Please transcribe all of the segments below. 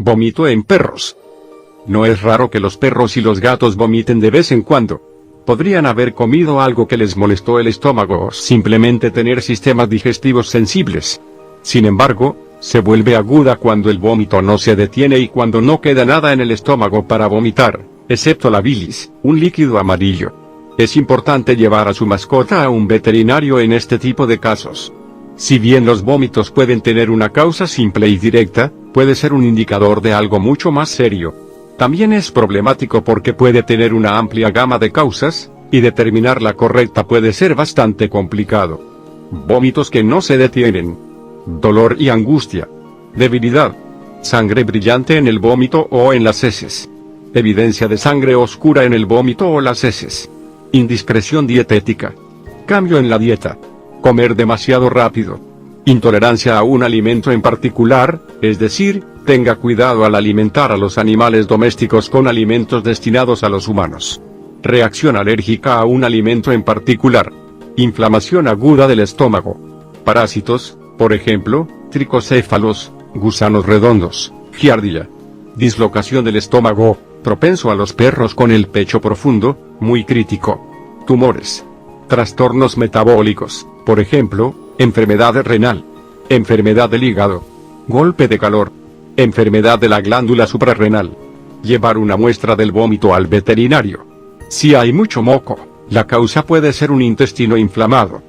Vómito en perros. No es raro que los perros y los gatos vomiten de vez en cuando. Podrían haber comido algo que les molestó el estómago o simplemente tener sistemas digestivos sensibles. Sin embargo, se vuelve aguda cuando el vómito no se detiene y cuando no queda nada en el estómago para vomitar, excepto la bilis, un líquido amarillo. Es importante llevar a su mascota a un veterinario en este tipo de casos. Si bien los vómitos pueden tener una causa simple y directa, puede ser un indicador de algo mucho más serio. También es problemático porque puede tener una amplia gama de causas, y determinar la correcta puede ser bastante complicado. Vómitos que no se detienen. Dolor y angustia. Debilidad. Sangre brillante en el vómito o en las heces. Evidencia de sangre oscura en el vómito o las heces. Indiscreción dietética. Cambio en la dieta. Comer demasiado rápido. Intolerancia a un alimento en particular, es decir, tenga cuidado al alimentar a los animales domésticos con alimentos destinados a los humanos. Reacción alérgica a un alimento en particular. Inflamación aguda del estómago. Parásitos, por ejemplo, tricocéfalos, gusanos redondos, giardilla. Dislocación del estómago, propenso a los perros con el pecho profundo, muy crítico. Tumores. Trastornos metabólicos, por ejemplo, enfermedad renal. Enfermedad del hígado. Golpe de calor. Enfermedad de la glándula suprarrenal. Llevar una muestra del vómito al veterinario. Si hay mucho moco, la causa puede ser un intestino inflamado.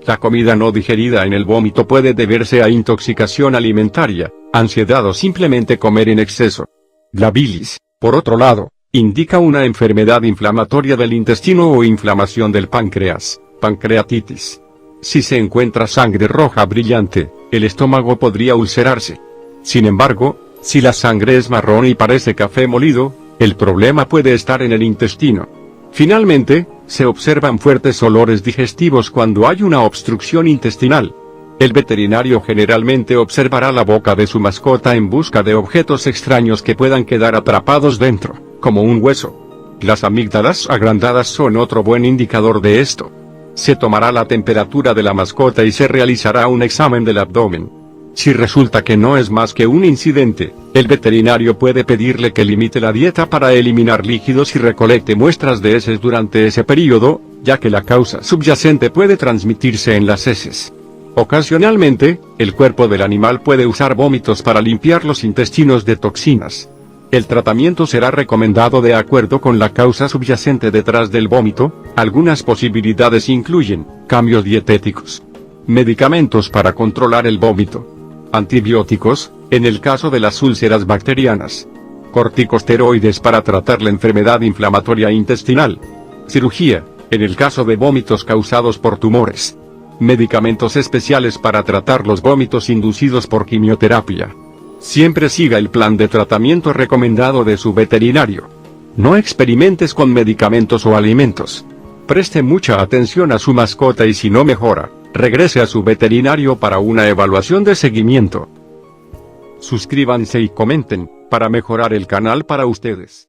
La comida no digerida en el vómito puede deberse a intoxicación alimentaria, ansiedad o simplemente comer en exceso. La bilis, por otro lado, indica una enfermedad inflamatoria del intestino o inflamación del páncreas, pancreatitis. Si se encuentra sangre roja brillante, el estómago podría ulcerarse. Sin embargo, si la sangre es marrón y parece café molido, el problema puede estar en el intestino. Finalmente, se observan fuertes olores digestivos cuando hay una obstrucción intestinal. El veterinario generalmente observará la boca de su mascota en busca de objetos extraños que puedan quedar atrapados dentro, como un hueso. Las amígdalas agrandadas son otro buen indicador de esto. Se tomará la temperatura de la mascota y se realizará un examen del abdomen. Si resulta que no es más que un incidente, el veterinario puede pedirle que limite la dieta para eliminar líquidos y recolecte muestras de heces durante ese periodo, ya que la causa subyacente puede transmitirse en las heces. Ocasionalmente, el cuerpo del animal puede usar vómitos para limpiar los intestinos de toxinas. El tratamiento será recomendado de acuerdo con la causa subyacente detrás del vómito. Algunas posibilidades incluyen cambios dietéticos, medicamentos para controlar el vómito, antibióticos, en el caso de las úlceras bacterianas, corticosteroides para tratar la enfermedad inflamatoria intestinal, cirugía, en el caso de vómitos causados por tumores, medicamentos especiales para tratar los vómitos inducidos por quimioterapia. Siempre siga el plan de tratamiento recomendado de su veterinario. No experimentes con medicamentos o alimentos. Preste mucha atención a su mascota y si no mejora, regrese a su veterinario para una evaluación de seguimiento. Suscríbanse y comenten, para mejorar el canal para ustedes.